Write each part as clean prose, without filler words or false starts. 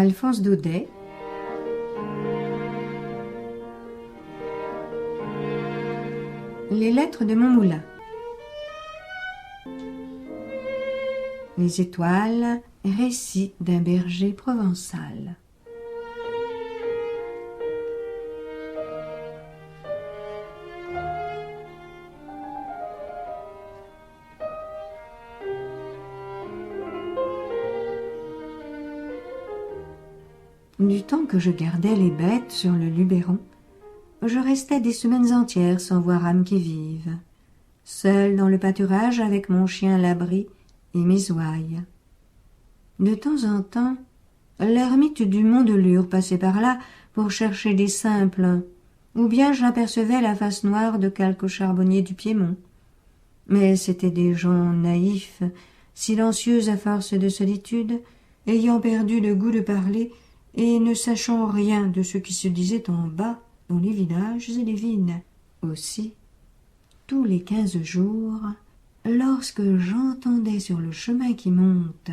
Alphonse Daudet. Les lettres de mon moulin. Les étoiles, récit d'un berger provençal. Du temps que je gardais les bêtes sur le Luberon, je restais des semaines entières sans voir âme qui vive, seul dans le pâturage avec mon chien Labri et mes ouailles. De temps en temps, l'ermite du mont de Lure passait par là pour chercher des simples, ou bien j'apercevais la face noire de quelques charbonniers du Piémont. Mais c'étaient des gens naïfs, silencieux à force de solitude, ayant perdu le goût de parler et ne sachant rien de ce qui se disait en bas dans les villages et les vignes. Aussi, tous les 15 jours, lorsque j'entendais sur le chemin qui monte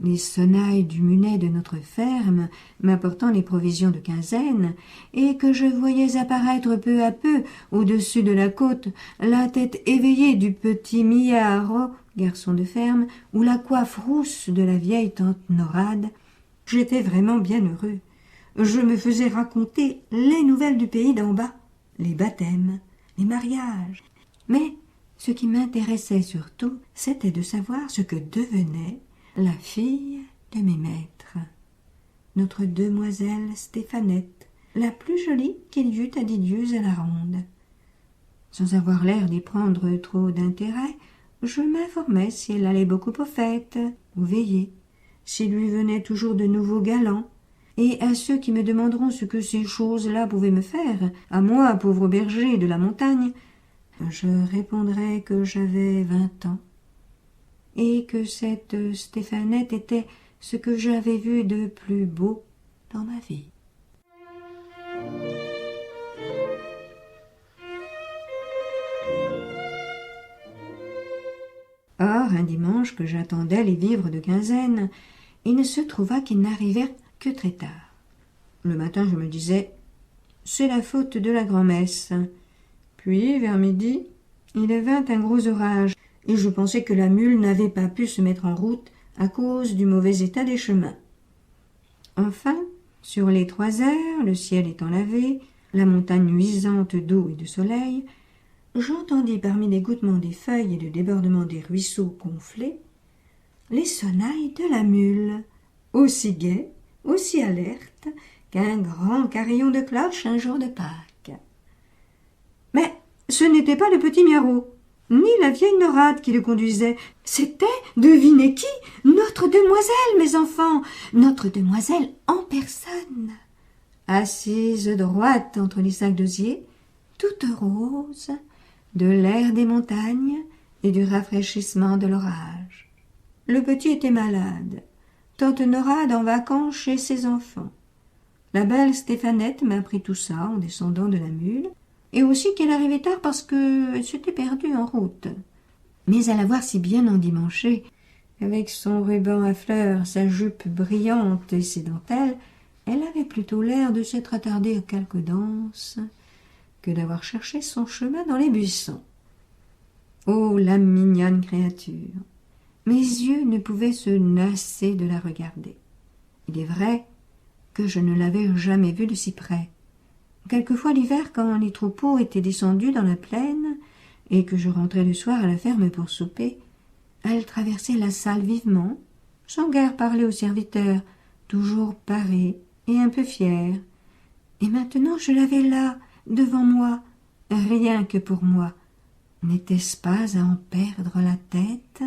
les sonnailles du munet de notre ferme m'apportant les provisions de quinzaine, et que je voyais apparaître peu à peu au-dessus de la côte la tête éveillée du petit Millard, garçon de ferme, ou la coiffe rousse de la vieille tante Norade, j'étais vraiment bien heureux. Je me faisais raconter les nouvelles du pays d'en bas, les baptêmes, les mariages. Mais ce qui m'intéressait surtout, c'était de savoir ce que devenait la fille de mes maîtres, notre demoiselle Stéphanette, la plus jolie qu'il y eût à Didieuze à la ronde. Sans avoir l'air d'y prendre trop d'intérêt, je m'informais si elle allait beaucoup aux fêtes, aux veillées, s'il lui venait toujours de nouveaux galants, et à ceux qui me demanderont ce que ces choses-là pouvaient me faire, à moi, pauvre berger de la montagne, je répondrai que j'avais 20 ans, et que cette Stéphanette était ce que j'avais vu de plus beau dans ma vie. Or, un dimanche que j'attendais les vivres de quinzaine, il ne se trouva qu'ils n'arrivèrent que très tard. Le matin, je me disais « c'est la faute de la grand-messe ». Puis, vers midi, il vint un gros orage, et je pensais que la mule n'avait pas pu se mettre en route à cause du mauvais état des chemins. Enfin, sur les 3 heures, le ciel étant lavé, la montagne luisante d'eau et de soleil, j'entendis parmi l'égouttement des feuilles et le débordement des ruisseaux gonflés les sonnailles de la mule, aussi gaies, aussi alertes qu'un grand carillon de cloche un jour de Pâques. Mais ce n'était pas le petit Miarot, ni la vieille Norade qui le conduisait. C'était, devinez qui, notre demoiselle, mes enfants, notre demoiselle en personne, assise droite entre les sacs d'osier, toute rose, de l'air des montagnes et du rafraîchissement de l'orage. Le petit était malade, tante Norade en vacances chez ses enfants. La belle Stéphanette m'apprit tout ça en descendant de la mule, et aussi qu'elle arrivait tard parce qu'elle s'était perdue en route. Mais à la voir si bien endimanchée, avec son ruban à fleurs, sa jupe brillante et ses dentelles, elle avait plutôt l'air de s'être attardée à quelque danse que d'avoir cherché son chemin dans les buissons. Oh, la mignonne créature! Mes yeux ne pouvaient se lasser de la regarder. Il est vrai que je ne l'avais jamais vue de si près. Quelquefois l'hiver, quand les troupeaux étaient descendus dans la plaine et que je rentrais le soir à la ferme pour souper, elle traversait la salle vivement, sans guère parler aux serviteurs, toujours parée et un peu fière. Et maintenant je l'avais là, devant moi, rien que pour moi. N'était-ce pas à en perdre la tête?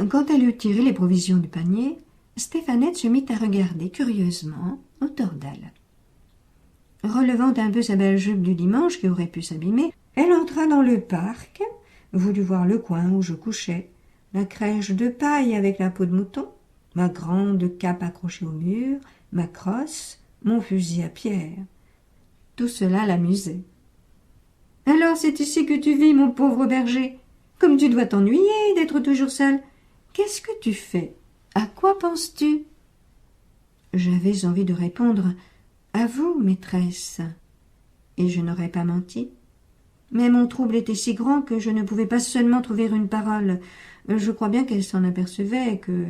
Quand elle eut tiré les provisions du panier, Stéphanette se mit à regarder curieusement autour d'elle. Relevant un peu sa belle jupe du dimanche qui aurait pu s'abîmer, elle entra dans le parc, voulut voir le coin où je couchais, la crèche de paille avec la peau de mouton, ma grande cape accrochée au mur, ma crosse, mon fusil à pierre. Tout cela l'amusait. « Alors c'est ici que tu vis, mon pauvre berger. Comme tu dois t'ennuyer d'être toujours seul. Qu'est-ce que tu fais? À quoi penses-tu » J'avais envie de répondre « À vous, maîtresse », et je n'aurais pas menti. Mais mon trouble était si grand que je ne pouvais pas seulement trouver une parole. Je crois bien qu'elle s'en apercevait, que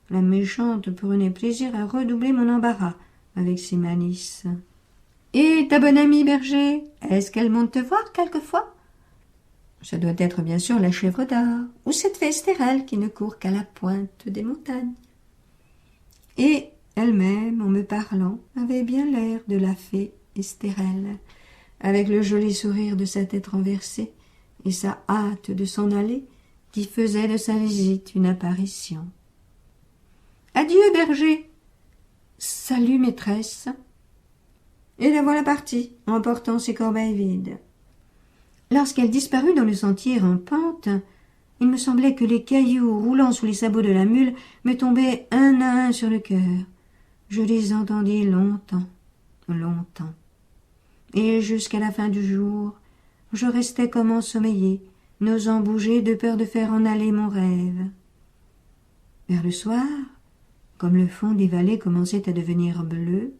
la méchante prenait plaisir à redoubler mon embarras avec ses malices. « Et ta bonne amie, berger, est-ce qu'elle monte te voir quelquefois ?»« Ça doit être bien sûr la chèvre d'or, ou cette fée Estérelle qui ne court qu'à la pointe des montagnes. » Et elle-même, en me parlant, avait bien l'air de la fée Estérelle, avec le joli sourire de sa tête renversée et sa hâte de s'en aller, qui faisait de sa visite une apparition. « Adieu, berger !»« Salut, maîtresse !» Et la voilà partie, emportant ses corbeilles vides. Lorsqu'elle disparut dans le sentier en pente, il me semblait que les cailloux roulant sous les sabots de la mule me tombaient un à un sur le cœur. Je les entendis longtemps, longtemps. Et jusqu'à la fin du jour, je restais comme ensommeillée, n'osant bouger de peur de faire en aller mon rêve. Vers le soir, comme le fond des vallées commençait à devenir bleu,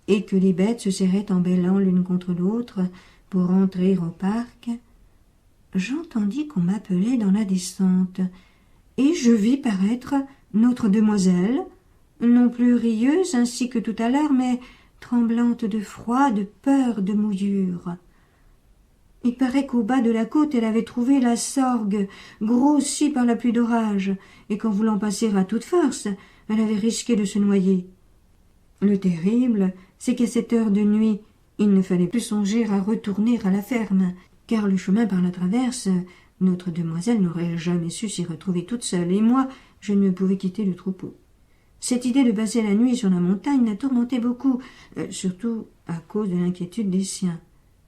et que les bêtes se serraient en bêlant l'une contre l'autre pour entrer au parc, j'entendis qu'on m'appelait dans la descente, et je vis paraître notre demoiselle, non plus rieuse ainsi que tout à l'heure, mais tremblante de froid, de peur, de mouillure. Il paraît qu'au bas de la côte, elle avait trouvé la sorgue, grossie par la pluie d'orage, et qu'en voulant passer à toute force, elle avait risqué de se noyer. Le terrible, c'est qu'à cette heure de nuit, il ne fallait plus songer à retourner à la ferme, car le chemin par la traverse, notre demoiselle n'aurait jamais su s'y retrouver toute seule, et moi, je ne pouvais quitter le troupeau. Cette idée de passer la nuit sur la montagne la tourmentait beaucoup, surtout à cause de l'inquiétude des siens.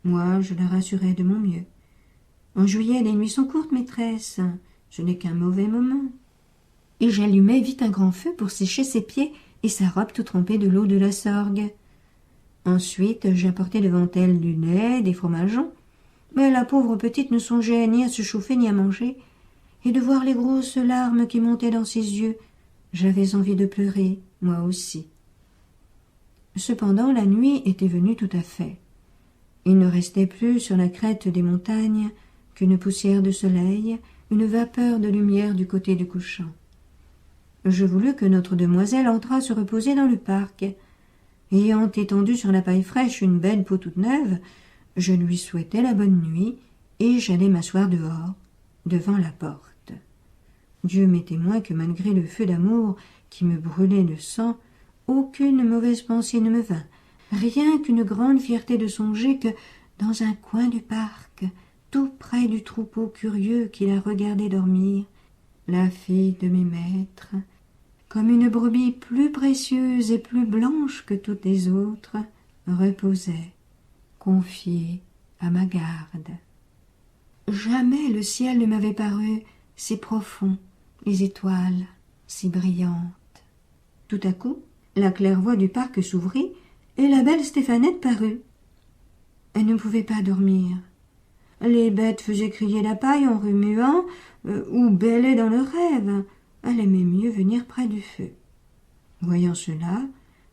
Moi, je la rassurais de mon mieux. En juillet, les nuits sont courtes, maîtresse. Ce n'est qu'un mauvais moment. Et j'allumai vite un grand feu pour sécher ses pieds et sa robe tout trempée de l'eau de la sorgue. Ensuite, j'apportai devant elle du lait, des fromageons, mais la pauvre petite ne songeait ni à se chauffer ni à manger, et de voir les grosses larmes qui montaient dans ses yeux, j'avais envie de pleurer, moi aussi. Cependant, la nuit était venue tout à fait. Il ne restait plus sur la crête des montagnes qu'une poussière de soleil, une vapeur de lumière du côté du couchant. Je voulus que notre demoiselle entrât se reposer dans le parc. Ayant étendu sur la paille fraîche une belle peau toute neuve, je lui souhaitai la bonne nuit et j'allai m'asseoir dehors, devant la porte. Dieu m'est témoin que malgré le feu d'amour qui me brûlait le sang, aucune mauvaise pensée ne me vint, rien qu'une grande fierté de songer que, dans un coin du parc, tout près du troupeau curieux qui la regardait dormir, la fille de mes maîtres, comme une brebis plus précieuse et plus blanche que toutes les autres, reposait, confiée à ma garde. Jamais le ciel ne m'avait paru si profond, les étoiles si brillantes. Tout à coup, la claire-voie du parc s'ouvrit et la belle Stéphanette parut. Elle ne pouvait pas dormir. Les bêtes faisaient crier la paille en remuant ou bêlaient dans leurs rêves. Elle aimait mieux venir près du feu. Voyant cela,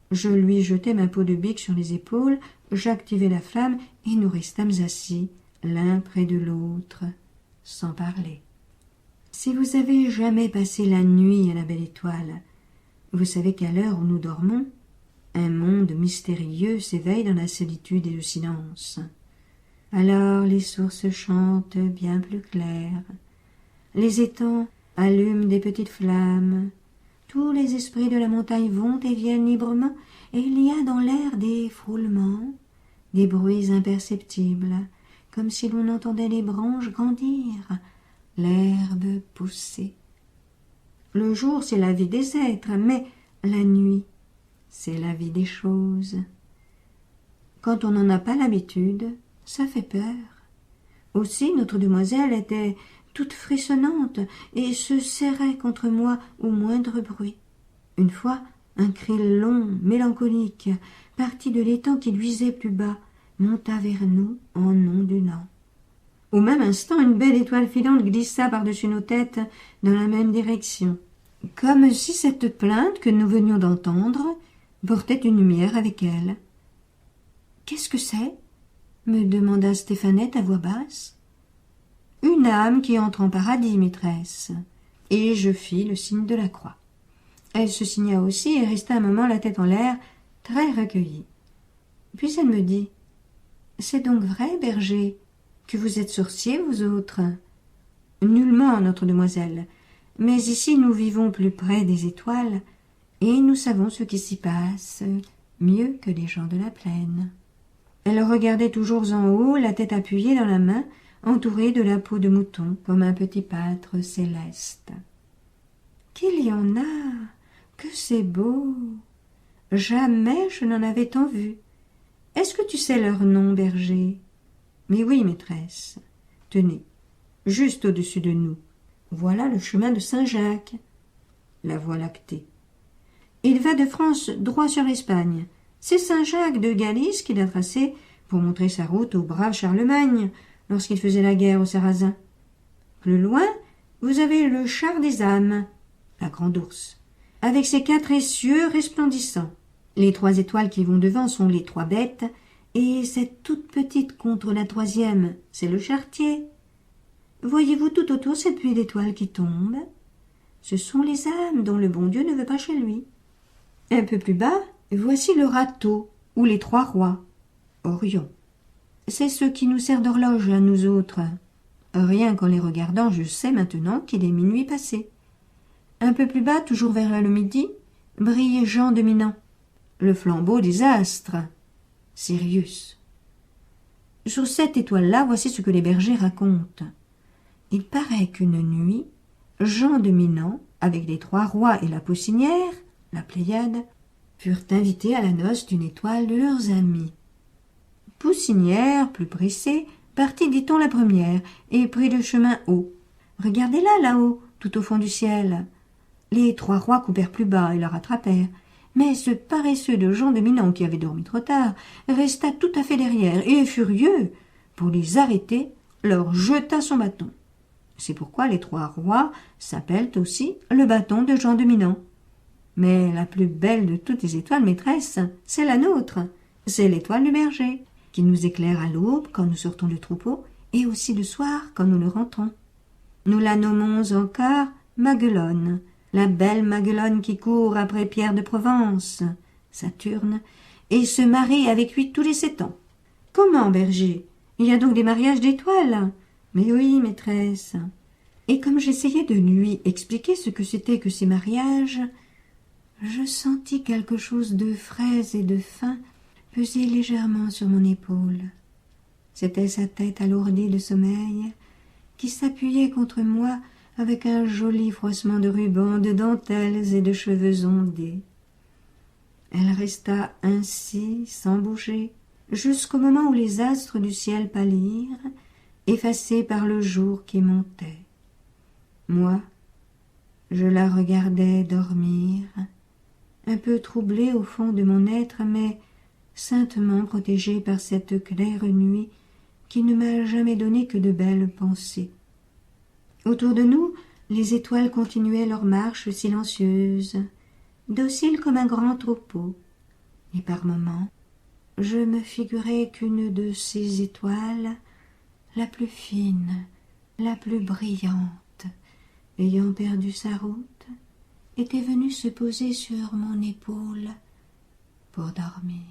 je lui jetai ma peau de bique sur les épaules, j'activai la flamme et nous restâmes assis, l'un près de l'autre, sans parler. Si vous avez jamais passé la nuit à la Belle Étoile, vous savez qu'à l'heure où nous dormons, un monde mystérieux s'éveille dans la solitude et le silence. Alors les sources chantent bien plus clair, les étangs allument des petites flammes, tous les esprits de la montagne vont et viennent librement, et il y a dans l'air des frôlements, des bruits imperceptibles, comme si l'on entendait les branches grandir, l'herbe pousser. Le jour, c'est la vie des êtres, mais la nuit, c'est la vie des choses. Quand on n'en a pas l'habitude, ça fait peur. Aussi, notre demoiselle était toute frissonnante et se serrait contre moi au moindre bruit. Une fois, un cri long, mélancolique, parti de l'étang qui luisait plus bas, monta vers nous en ondulant. Au même instant, une belle étoile filante glissa par-dessus nos têtes dans la même direction, comme si cette plainte que nous venions d'entendre portait une lumière avec elle. « Qu'est-ce que c'est ?» me demanda Stéphanette à voix basse. « Une âme qui entre en paradis, maîtresse. » Et je fis le signe de la croix. Elle se signa aussi et resta un moment la tête en l'air, très recueillie. Puis elle me dit : « C'est donc vrai, berger, que vous êtes sorciers, vous autres ? » ?»« Nullement, notre demoiselle, mais ici nous vivons plus près des étoiles, et nous savons ce qui s'y passe mieux que les gens de la plaine. » Elle regardait toujours en haut, la tête appuyée dans la main, entourée de la peau de mouton, comme un petit pâtre céleste. « Qu'il y en a ! Que c'est beau ! Jamais je n'en avais tant vu. Est-ce que tu sais leur nom, berger ? » ?»« Mais oui, maîtresse. Tenez, juste au-dessus de nous. Voilà le chemin de Saint-Jacques. La voie lactée. Il va de France droit sur l'Espagne. C'est Saint-Jacques de Galice qui l'a tracé pour montrer sa route au brave Charlemagne lorsqu'il faisait la guerre aux Sarrasins. Plus loin, vous avez le char des âmes, la grande ours, avec ses 4 essieux resplendissants. Les 3 étoiles qui vont devant sont les 3 bêtes, et cette toute petite contre la 3e, c'est le charretier. Voyez-vous tout autour cette pluie d'étoiles qui tombe ? Ce sont les âmes dont le bon Dieu ne veut pas chez lui. Un peu plus bas, voici le râteau, ou les 3 rois, Orion. C'est ce qui nous sert d'horloge à nous autres. Rien qu'en les regardant, je sais maintenant qu'il est minuit passé. Un peu plus bas, toujours vers le midi, brille Jean de Minan, le flambeau des astres, Sirius. Sur cette étoile-là, voici ce que les bergers racontent. Il paraît qu'une nuit, Jean de Minan, avec les 3 rois et la poussinière, la Pléiade, furent invités à la noce d'une étoile de leurs amis. Poussinière, plus pressée, partit, dit-on, la première, et prit le chemin haut. Regardez-la, là-haut, tout au fond du ciel. Les 3 rois coupèrent plus bas et la rattrapèrent. Mais ce paresseux de Jean de Minan, qui avait dormi trop tard, resta tout à fait derrière, et, furieux, pour les arrêter, leur jeta son bâton. C'est pourquoi les 3 rois s'appellent aussi le bâton de Jean de Minan. Mais la plus belle de toutes les étoiles, maîtresse, c'est la nôtre. C'est l'étoile du berger, qui nous éclaire à l'aube quand nous sortons du troupeau, et aussi le soir quand nous le rentrons. Nous la nommons encore Maguelonne, la belle Maguelonne qui court après Pierre de Provence, Saturne, et se marie avec lui tous les 7 ans. Comment, berger ? Il y a donc des mariages d'étoiles ? Mais oui, maîtresse. Et comme j'essayais de lui expliquer ce que c'était que ces mariages, je sentis quelque chose de frais et de fin peser légèrement sur mon épaule. C'était sa tête alourdie de sommeil qui s'appuyait contre moi avec un joli froissement de rubans, de dentelles et de cheveux ondés. Elle resta ainsi, sans bouger, jusqu'au moment où les astres du ciel pâlirent, effacés par le jour qui montait. Moi, je la regardais dormir, un peu troublée au fond de mon être, mais saintement protégée par cette claire nuit qui ne m'a jamais donné que de belles pensées. Autour de nous, les étoiles continuaient leur marche silencieuse, dociles comme un grand troupeau, et par moments, je me figurais qu'une de ces étoiles, la plus fine, la plus brillante, ayant perdu sa route, était venue se poser sur mon épaule pour dormir.